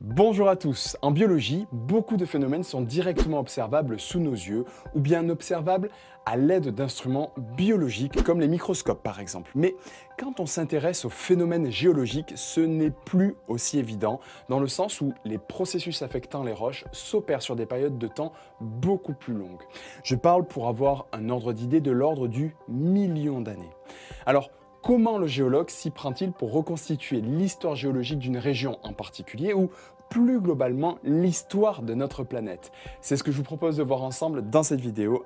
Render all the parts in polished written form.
Bonjour à tous. En biologie, beaucoup de phénomènes sont directement observables sous nos yeux ou bien observables à l'aide d'instruments biologiques comme les microscopes par exemple. Mais quand on s'intéresse aux phénomènes géologiques, ce n'est plus aussi évident dans le sens où les processus affectant les roches s'opèrent sur des périodes de temps beaucoup plus longues. Je parle pour avoir un ordre d'idée de l'ordre du million d'années. Alors, comment le géologue s'y prend-il pour reconstituer l'histoire géologique d'une région en particulier ou plus globalement l'histoire de notre planète? C'est ce que je vous propose de voir ensemble dans cette vidéo.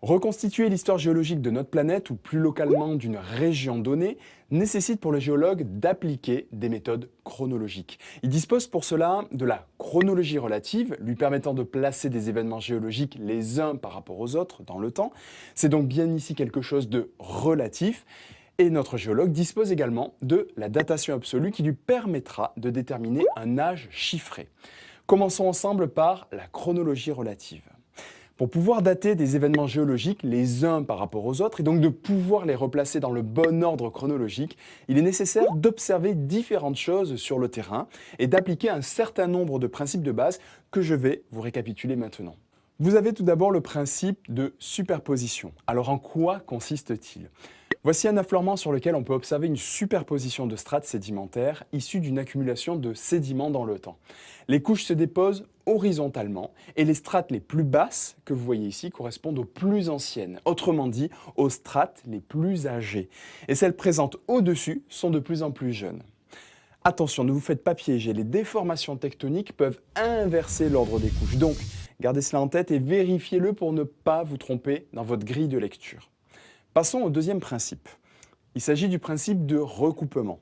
Reconstituer l'histoire géologique de notre planète ou plus localement d'une région donnée nécessite pour le géologue d'appliquer des méthodes chronologiques. Il dispose pour cela de la chronologie relative, lui permettant de placer des événements géologiques les uns par rapport aux autres dans le temps. C'est donc bien ici quelque chose de relatif. Et notre géologue dispose également de la datation absolue qui lui permettra de déterminer un âge chiffré. Commençons ensemble par la chronologie relative. Pour pouvoir dater des événements géologiques les uns par rapport aux autres et donc de pouvoir les replacer dans le bon ordre chronologique, il est nécessaire d'observer différentes choses sur le terrain et d'appliquer un certain nombre de principes de base que je vais vous récapituler maintenant. Vous avez tout d'abord le principe de superposition. Alors en quoi consiste-t-il ? Voici un affleurement sur lequel on peut observer une superposition de strates sédimentaires issues d'une accumulation de sédiments dans le temps. Les couches se déposent horizontalement et les strates les plus basses que vous voyez ici correspondent aux plus anciennes, autrement dit aux strates les plus âgées. Et celles présentes au-dessus sont de plus en plus jeunes. Attention, ne vous faites pas piéger, les déformations tectoniques peuvent inverser l'ordre des couches. Donc, gardez cela en tête et vérifiez-le pour ne pas vous tromper dans votre grille de lecture. Passons au deuxième principe. Il s'agit du principe de recoupement.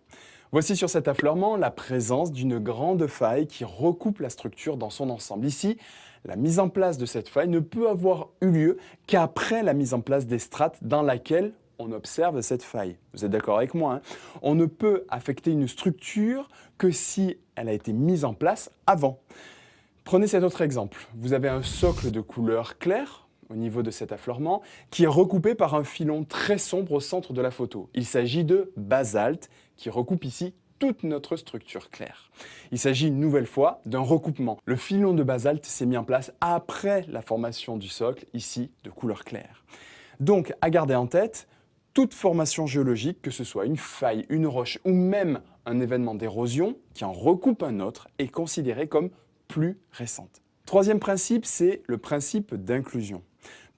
Voici sur cet affleurement la présence d'une grande faille qui recoupe la structure dans son ensemble. Ici, la mise en place de cette faille ne peut avoir eu lieu qu'après la mise en place des strates dans laquelle on observe cette faille. Vous êtes d'accord avec moi, hein? On ne peut affecter une structure que si elle a été mise en place avant. Prenez cet autre exemple. Vous avez un socle de couleur claire au niveau de cet affleurement, qui est recoupé par un filon très sombre au centre de la photo. Il s'agit de basalte, qui recoupe ici toute notre structure claire. Il s'agit une nouvelle fois d'un recoupement. Le filon de basalte s'est mis en place après la formation du socle, ici de couleur claire. Donc, à garder en tête, toute formation géologique, que ce soit une faille, une roche ou même un événement d'érosion qui en recoupe un autre, est considérée comme plus récente. Troisième principe, c'est le principe d'inclusion.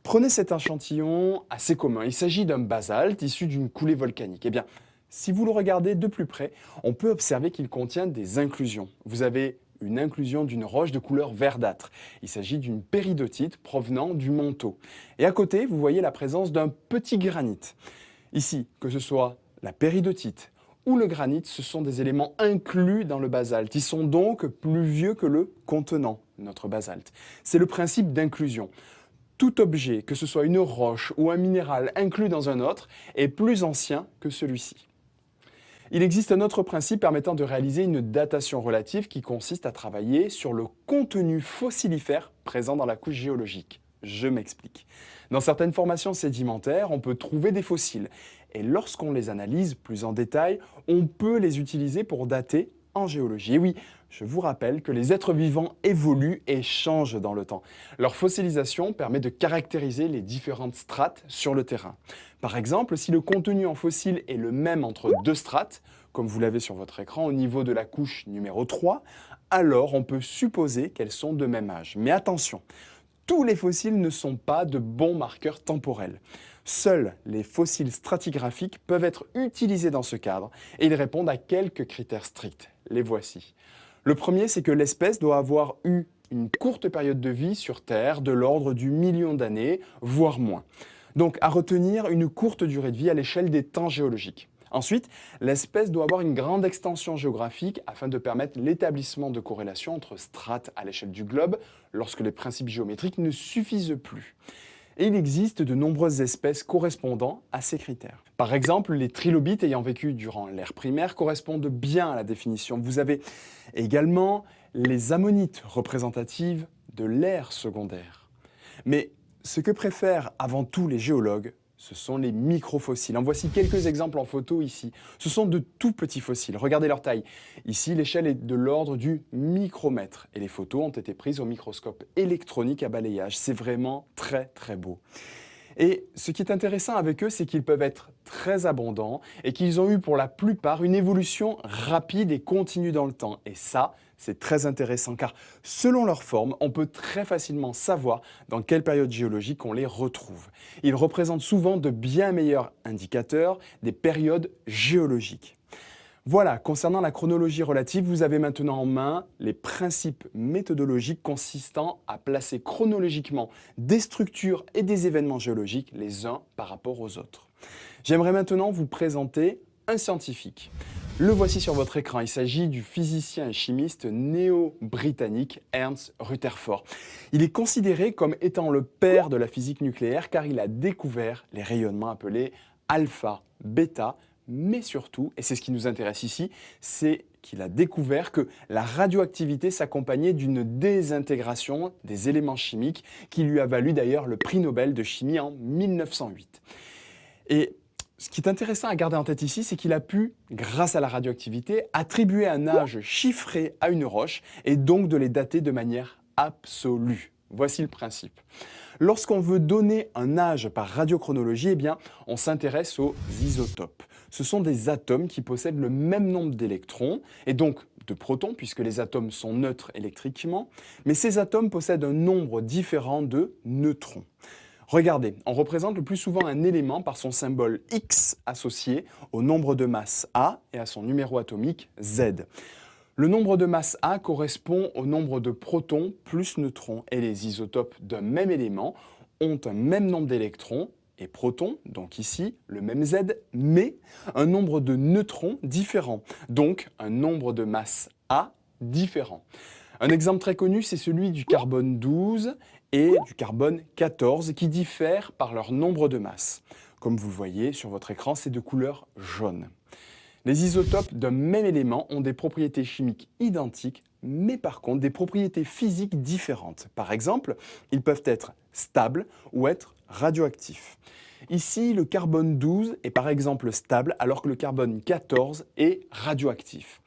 Prenez cet échantillon assez commun. Il s'agit d'un basalte issu d'une coulée volcanique. Eh bien, si vous le regardez de plus près, on peut observer qu'il contient des inclusions. Vous avez une inclusion d'une roche de couleur verdâtre. Il s'agit d'une péridotite provenant du manteau. Et à côté, vous voyez la présence d'un petit granit. Ici, que ce soit la péridotite ou le granit, ce sont des éléments inclus dans le basalte. Ils sont donc plus vieux que le contenant, notre basalte. C'est le principe d'inclusion. Tout objet, que ce soit une roche ou un minéral inclus dans un autre, est plus ancien que celui-ci. Il existe un autre principe permettant de réaliser une datation relative qui consiste à travailler sur le contenu fossilifère présent dans la couche géologique. Je m'explique. Dans certaines formations sédimentaires, on peut trouver des fossiles. Et lorsqu'on les analyse plus en détail, on peut les utiliser pour dater en géologie. Et oui, je vous rappelle que les êtres vivants évoluent et changent dans le temps. Leur fossilisation permet de caractériser les différentes strates sur le terrain. Par exemple, si le contenu en fossiles est le même entre deux strates, comme vous l'avez sur votre écran au niveau de la couche numéro 3, alors on peut supposer qu'elles sont de même âge. Mais attention, tous les fossiles ne sont pas de bons marqueurs temporels. Seuls les fossiles stratigraphiques peuvent être utilisés dans ce cadre et ils répondent à quelques critères stricts. Les voici. Le premier, c'est que l'espèce doit avoir eu une courte période de vie sur Terre de l'ordre du million d'années, voire moins. Donc à retenir une courte durée de vie à l'échelle des temps géologiques. Ensuite, l'espèce doit avoir une grande extension géographique afin de permettre l'établissement de corrélations entre strates à l'échelle du globe lorsque les principes géométriques ne suffisent plus. Et il existe de nombreuses espèces correspondant à ces critères. Par exemple, les trilobites ayant vécu durant l'ère primaire correspondent bien à la définition. Vous avez également les ammonites représentatives de l'ère secondaire. Mais ce que préfèrent avant tout les géologues, ce sont les microfossiles. En voici quelques exemples en photo ici. Ce sont de tout petits fossiles. Regardez leur taille. Ici, l'échelle est de l'ordre du micromètre. Et les photos ont été prises au microscope électronique à balayage. C'est vraiment très, très beau. Et ce qui est intéressant avec eux, c'est qu'ils peuvent être très abondants et qu'ils ont eu pour la plupart une évolution rapide et continue dans le temps. Et ça, c'est très intéressant car selon leur forme, on peut très facilement savoir dans quelle période géologique on les retrouve. Ils représentent souvent de bien meilleurs indicateurs des périodes géologiques. Voilà, concernant la chronologie relative, vous avez maintenant en main les principes méthodologiques consistant à placer chronologiquement des structures et des événements géologiques les uns par rapport aux autres. J'aimerais maintenant vous présenter un scientifique. Le voici sur votre écran, il s'agit du physicien et chimiste néo-britannique Ernst Rutherford. Il est considéré comme étant le père de la physique nucléaire car il a découvert les rayonnements appelés alpha, bêta, mais surtout, et c'est ce qui nous intéresse ici, c'est qu'il a découvert que la radioactivité s'accompagnait d'une désintégration des éléments chimiques qui lui a valu d'ailleurs le prix Nobel de chimie en 1908. Et ce qui est intéressant à garder en tête ici, c'est qu'il a pu, grâce à la radioactivité, attribuer un âge chiffré à une roche et donc de les dater de manière absolue. Voici le principe. Lorsqu'on veut donner un âge par radiochronologie, eh bien, on s'intéresse aux isotopes. Ce sont des atomes qui possèdent le même nombre d'électrons et donc de protons, puisque les atomes sont neutres électriquement, mais ces atomes possèdent un nombre différent de neutrons. Regardez, on représente le plus souvent un élément par son symbole X associé au nombre de masse A et à son numéro atomique Z. Le nombre de masse A correspond au nombre de protons plus neutrons et les isotopes d'un même élément ont un même nombre d'électrons et protons, donc ici le même Z, mais un nombre de neutrons différent, donc un nombre de masse A différent. Un exemple très connu, c'est celui du carbone 12 et du carbone 14 qui diffèrent par leur nombre de masse. Comme vous le voyez sur votre écran, c'est de couleur jaune. Les isotopes d'un même élément ont des propriétés chimiques identiques, mais par contre des propriétés physiques différentes. Par exemple, ils peuvent être stables ou être radioactifs. Ici, le carbone 12 est par exemple stable, alors que le carbone 14 est radioactif.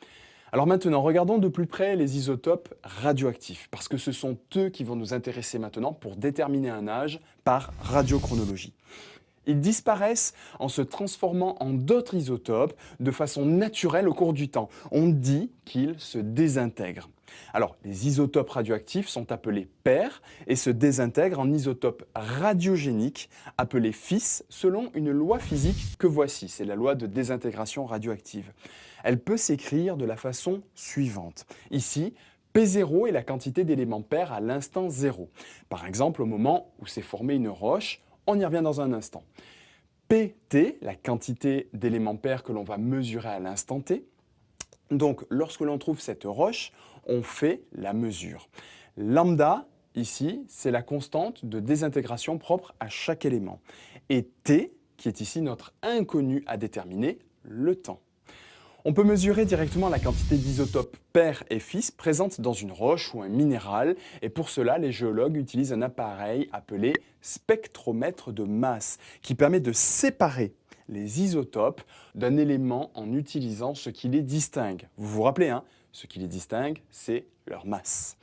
Alors maintenant, regardons de plus près les isotopes radioactifs, parce que ce sont eux qui vont nous intéresser maintenant pour déterminer un âge par radiochronologie. Ils disparaissent en se transformant en d'autres isotopes de façon naturelle au cours du temps. On dit qu'ils se désintègrent. Alors, les isotopes radioactifs sont appelés pairs et se désintègrent en isotopes radiogéniques appelés fils selon une loi physique que voici. C'est la loi de désintégration radioactive. Elle peut s'écrire de la façon suivante. Ici, P0 est la quantité d'éléments pairs à l'instant 0. Par exemple, au moment où s'est formée une roche, on y revient dans un instant. Pt, la quantité d'éléments pairs que l'on va mesurer à l'instant T. Donc, lorsque l'on trouve cette roche, on fait la mesure. Lambda, ici, c'est la constante de désintégration propre à chaque élément. Et T, qui est ici notre inconnu à déterminer, le temps. On peut mesurer directement la quantité d'isotopes pairs et fils présentes dans une roche ou un minéral, et pour cela, les géologues utilisent un appareil appelé spectromètre de masse, qui permet de séparer les isotopes d'un élément en utilisant ce qui les distingue. Vous vous rappelez, hein, ce qui les distingue, c'est leur masse.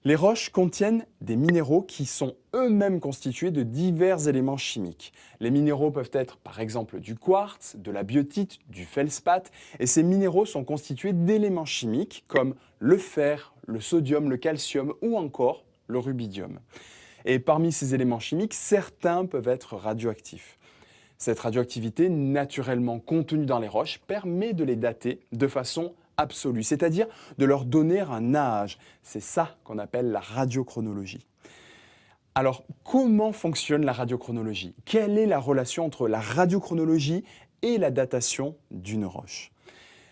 Les roches contiennent des minéraux qui sont eux-mêmes constitués de divers éléments chimiques. Les minéraux peuvent être par exemple du quartz, de la biotite, du feldspath, et ces minéraux sont constitués d'éléments chimiques comme le fer, le sodium, le calcium ou encore le rubidium. Et parmi ces éléments chimiques, certains peuvent être radioactifs. Cette radioactivité naturellement contenue dans les roches permet de les dater de façon absolue, c'est-à-dire de leur donner un âge. C'est ça qu'on appelle la radiochronologie. Alors, comment fonctionne la radiochronologie? Quelle est la relation entre la radiochronologie et la datation d'une roche?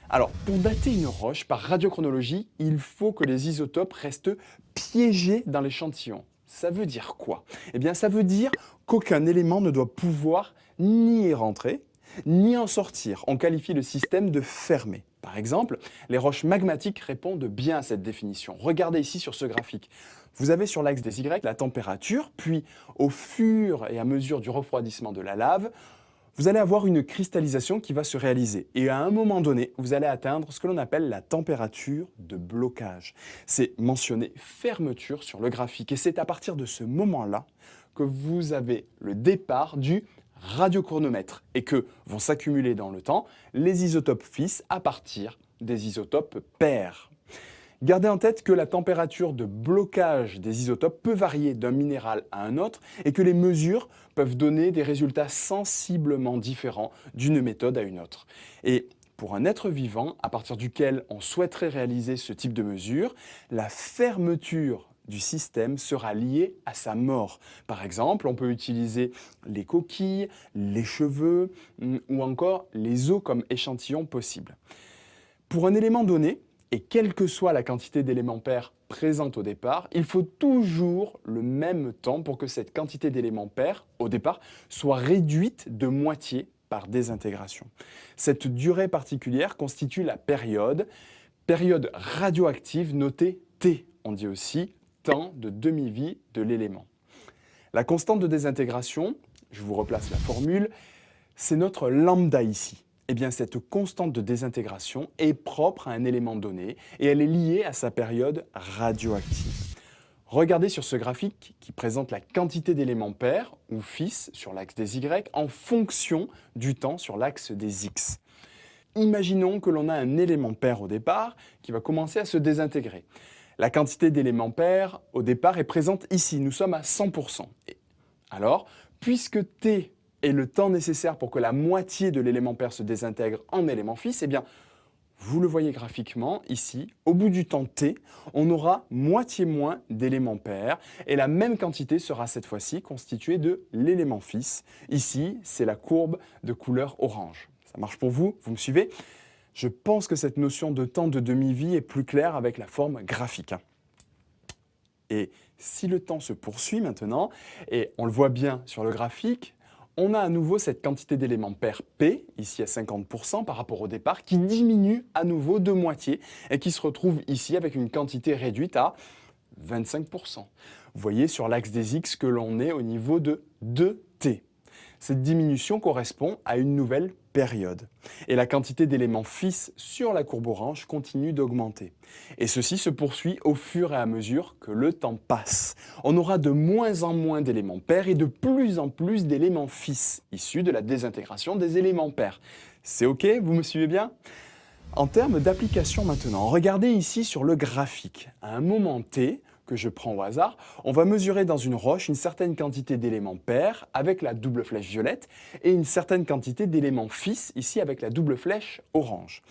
Alors, pour dater une roche par radiochronologie, il faut que les isotopes restent piégés dans l'échantillon. Ça veut dire quoi? Eh bien, ça veut dire qu'aucun élément ne doit pouvoir ni y rentrer, ni en sortir. On qualifie le système de fermé. Par exemple, les roches magmatiques répondent bien à cette définition. Regardez ici sur ce graphique. Vous avez sur l'axe des Y la température, puis au fur et à mesure du refroidissement de la lave, vous allez avoir une cristallisation qui va se réaliser. Et à un moment donné, vous allez atteindre ce que l'on appelle la température de blocage. C'est mentionné fermeture sur le graphique. Et c'est à partir de ce moment-là que vous avez le départ du radiochronomètre et que vont s'accumuler dans le temps les isotopes fils à partir des isotopes pairs. Gardez en tête que la température de blocage des isotopes peut varier d'un minéral à un autre et que les mesures peuvent donner des résultats sensiblement différents d'une méthode à une autre. Et pour un être vivant, à partir duquel on souhaiterait réaliser ce type de mesure, la fermeture du système sera liée à sa mort. Par exemple, on peut utiliser les coquilles, les cheveux ou encore les os comme échantillon possible. Pour un élément donné, et quelle que soit la quantité d'éléments pairs présente au départ, il faut toujours le même temps pour que cette quantité d'éléments pairs, au départ, soit réduite de moitié par désintégration. Cette durée particulière constitue la période radioactive notée T. On dit aussi temps de demi-vie de l'élément. La constante de désintégration, je vous replace la formule, c'est notre lambda ici. Eh bien, cette constante de désintégration est propre à un élément donné et elle est liée à sa période radioactive. Regardez sur ce graphique qui présente la quantité d'éléments pairs ou fils sur l'axe des Y en fonction du temps sur l'axe des X. Imaginons que l'on a un élément pair au départ qui va commencer à se désintégrer. La quantité d'éléments pairs au départ est présente ici, nous sommes à 100%. Alors, puisque T est le temps nécessaire pour que la moitié de l'élément pair se désintègre en élément fils, eh bien, vous le voyez graphiquement ici, au bout du temps T, on aura moitié moins d'éléments pairs et la même quantité sera cette fois-ci constituée de l'élément fils. Ici, c'est la courbe de couleur orange. Ça marche pour vous? Vous me suivez? Je pense que cette notion de temps de demi-vie est plus claire avec la forme graphique. Et si le temps se poursuit maintenant, et on le voit bien sur le graphique, on a à nouveau cette quantité d'éléments pairs P, ici à 50% par rapport au départ, qui diminue à nouveau de moitié et qui se retrouve ici avec une quantité réduite à 25%. Vous voyez sur l'axe des X que l'on est au niveau de 2T. Cette diminution correspond à une nouvelle période. Et la quantité d'éléments fils sur la courbe orange continue d'augmenter. Et ceci se poursuit au fur et à mesure que le temps passe. On aura de moins en moins d'éléments pairs et de plus en plus d'éléments fils, issus de la désintégration des éléments pairs. C'est OK? Vous me suivez bien? En termes d'application maintenant, regardez ici sur le graphique. À un moment T, que je prends au hasard, on va mesurer dans une roche une certaine quantité d'éléments pairs avec la double flèche violette et une certaine quantité d'éléments fils ici avec la double flèche orange.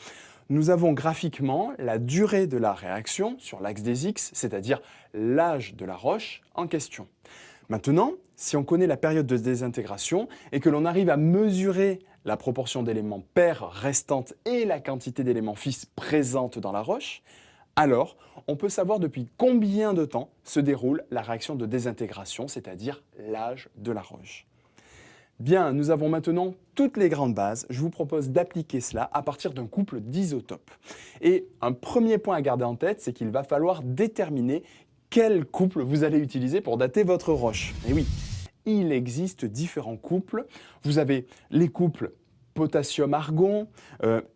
Nous avons graphiquement la durée de la réaction sur l'axe des X, c'est-à-dire l'âge de la roche en question. Maintenant, si on connaît la période de désintégration et que l'on arrive à mesurer la proportion d'éléments pairs restantes et la quantité d'éléments fils présente dans la roche, alors on peut savoir depuis combien de temps se déroule la réaction de désintégration, c'est-à-dire l'âge de la roche. Bien, nous avons maintenant toutes les grandes bases. Je vous propose d'appliquer cela à partir d'un couple d'isotopes. Et un premier point à garder en tête, c'est qu'il va falloir déterminer quel couple vous allez utiliser pour dater votre roche. Et oui, il existe différents couples. Vous avez les couples potassium-argon,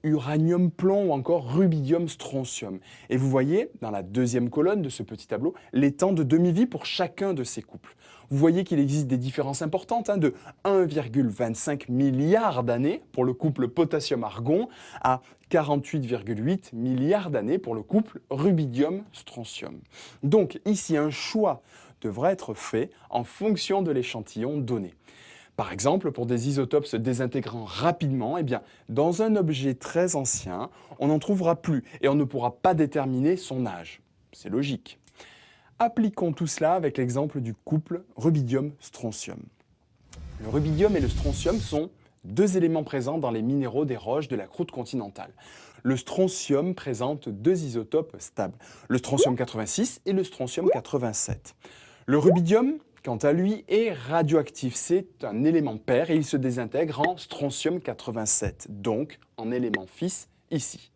uranium-plomb ou encore rubidium-strontium. Et vous voyez, dans la deuxième colonne de ce petit tableau, les temps de demi-vie pour chacun de ces couples. Vous voyez qu'il existe des différences importantes, de 1,25 milliard d'années pour le couple potassium-argon à 48,8 milliards d'années pour le couple rubidium-strontium. Donc ici, un choix devra être fait en fonction de l'échantillon donné. Par exemple, pour des isotopes se désintégrant rapidement, eh bien, dans un objet très ancien, on n'en trouvera plus et on ne pourra pas déterminer son âge. C'est logique. Appliquons tout cela avec l'exemple du couple rubidium-strontium. Le rubidium et le strontium sont deux éléments présents dans les minéraux des roches de la croûte continentale. Le strontium présente deux isotopes stables, le strontium 86 et le strontium 87. Le rubidium, quant à lui, est radioactif. C'est un élément pair et il se désintègre en strontium 87, donc en élément fils ici.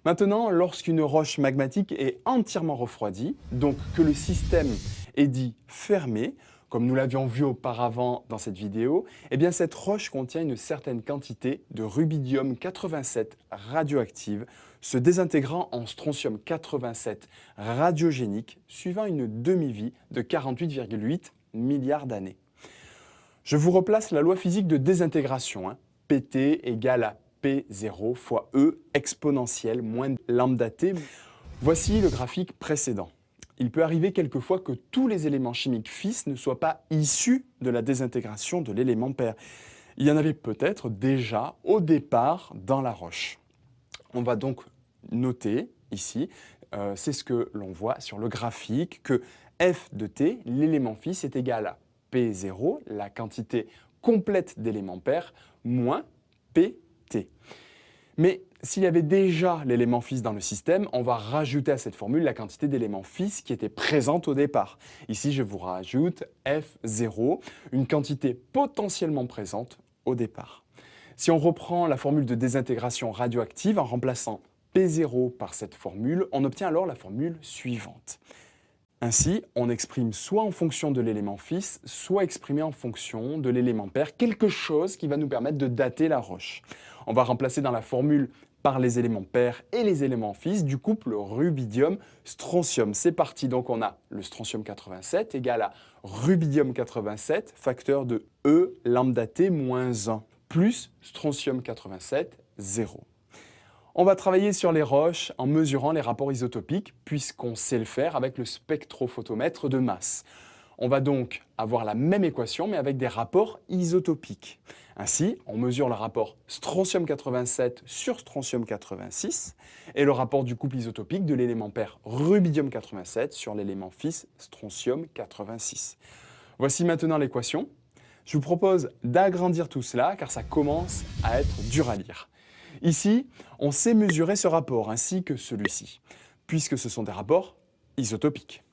Maintenant, lorsqu'une roche magmatique est entièrement refroidie, donc que le système est dit fermé, comme nous l'avions vu auparavant dans cette vidéo, eh bien cette roche contient une certaine quantité de rubidium 87 radioactive, se désintégrant en strontium 87 radiogénique, suivant une demi-vie de 48,8 milliards d'années. Je vous replace la loi physique de désintégration, PT égale à P0 fois E exponentielle moins lambda T. Voici le graphique précédent. Il peut arriver quelquefois que tous les éléments chimiques fils ne soient pas issus de la désintégration de l'élément père. Il y en avait peut-être déjà au départ dans la roche. On va donc noter ici, c'est ce que l'on voit sur le graphique, que F de T, l'élément fils, est égal à P0, la quantité complète d'éléments pairs, moins PT. Mais s'il y avait déjà l'élément fils dans le système, on va rajouter à cette formule la quantité d'éléments fils qui était présente au départ. Ici, je vous rajoute F0, une quantité potentiellement présente au départ. Si on reprend la formule de désintégration radioactive en remplaçant P0 par cette formule, on obtient alors la formule suivante. Ainsi, on exprime soit en fonction de l'élément fils, soit exprimé en fonction de l'élément père, quelque chose qui va nous permettre de dater la roche. On va remplacer dans la formule par les éléments pairs et les éléments fils du couple rubidium-strontium. C'est parti, donc on a le strontium 87 égal à rubidium 87, facteur de E lambda T moins 1, plus strontium 87, 0. On va travailler sur les roches en mesurant les rapports isotopiques, puisqu'on sait le faire avec le spectrophotomètre de masse. On va donc avoir la même équation, mais avec des rapports isotopiques. Ainsi, on mesure le rapport strontium 87 sur strontium 86 et le rapport du couple isotopique de l'élément pair rubidium 87 sur l'élément fils strontium 86. Voici maintenant l'équation. Je vous propose d'agrandir tout cela, car ça commence à être dur à lire. Ici, on sait mesurer ce rapport ainsi que celui-ci, puisque ce sont des rapports isotopiques.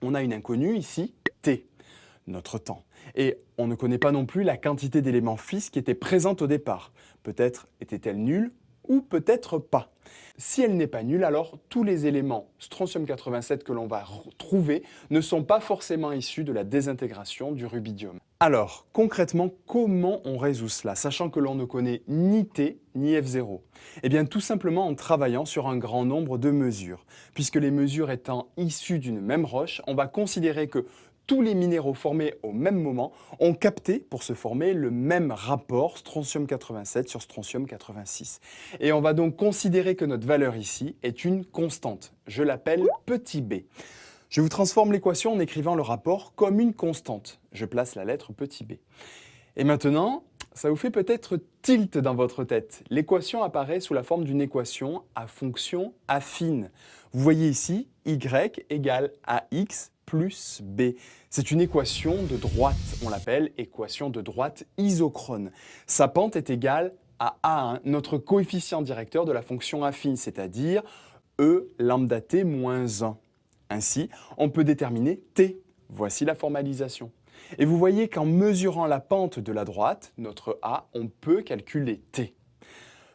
On a une inconnue ici, T, notre temps. Et on ne connaît pas non plus la quantité d'éléments fils qui étaient présente au départ. Peut-être était-elle nulle ou peut-être pas. Si elle n'est pas nulle, alors tous les éléments strontium 87 que l'on va trouver ne sont pas forcément issus de la désintégration du rubidium. Alors, concrètement, comment on résout cela, sachant que l'on ne connaît ni T ni F0? Eh bien, tout simplement en travaillant sur un grand nombre de mesures. Puisque les mesures étant issues d'une même roche, on va considérer que tous les minéraux formés au même moment ont capté pour se former le même rapport strontium 87 sur strontium 86. Et on va donc considérer que notre valeur ici est une constante. Je l'appelle petit b. Je vous transforme l'équation en écrivant le rapport comme une constante. Je place la lettre petit b. Et maintenant, ça vous fait peut-être tilt dans votre tête. L'équation apparaît sous la forme d'une équation à fonction affine. Vous voyez ici, y égale ax plus b. C'est une équation de droite, on l'appelle équation de droite isochrone. Sa pente est égale à A1, notre coefficient directeur de la fonction affine, c'est-à-dire E lambda t moins 1. Ainsi, on peut déterminer t. Voici la formalisation. Et vous voyez qu'en mesurant la pente de la droite, notre A, on peut calculer t.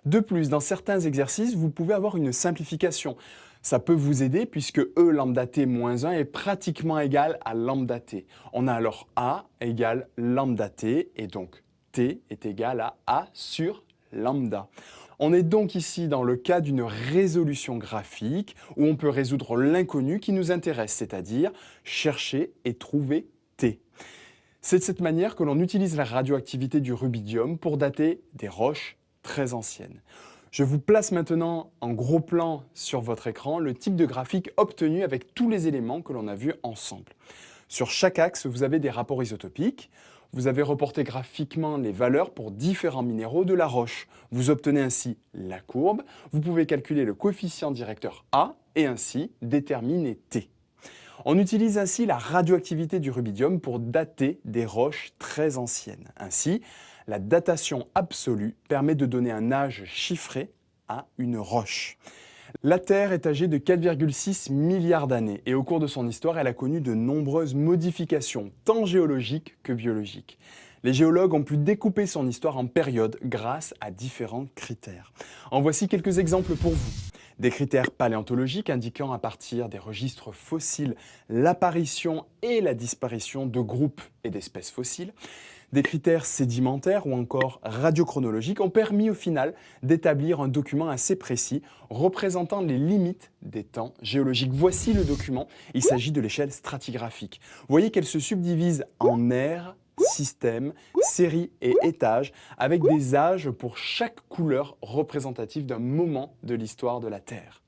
De plus, dans certains exercices, vous pouvez avoir une simplification. Ça peut vous aider puisque E lambda t moins 1 est pratiquement égal à lambda t. On a alors A égale lambda t et donc t est égal à A sur lambda. On est donc ici dans le cas d'une résolution graphique où on peut résoudre l'inconnu qui nous intéresse, c'est-à-dire chercher et trouver t. C'est de cette manière que l'on utilise la radioactivité du rubidium pour dater des roches très anciennes. Je vous place maintenant en gros plan sur votre écran le type de graphique obtenu avec tous les éléments que l'on a vus ensemble. Sur chaque axe, vous avez des rapports isotopiques. Vous avez reporté graphiquement les valeurs pour différents minéraux de la roche. Vous obtenez ainsi la courbe. Vous pouvez calculer le coefficient directeur A et ainsi déterminer T. On utilise ainsi la radioactivité du rubidium pour dater des roches très anciennes. Ainsi, la datation absolue permet de donner un âge chiffré à une roche. La Terre est âgée de 4,6 milliards d'années et au cours de son histoire, elle a connu de nombreuses modifications, tant géologiques que biologiques. Les géologues ont pu découper son histoire en périodes grâce à différents critères. En voici quelques exemples pour vous. Des critères paléontologiques indiquant à partir des registres fossiles l'apparition et la disparition de groupes et d'espèces fossiles. Des critères sédimentaires ou encore radiochronologiques ont permis au final d'établir un document assez précis représentant les limites des temps géologiques. Voici le document, il s'agit de l'échelle stratigraphique. Vous voyez qu'elle se subdivise en ères, systèmes, séries et étages avec des âges pour chaque couleur représentative d'un moment de l'histoire de la Terre.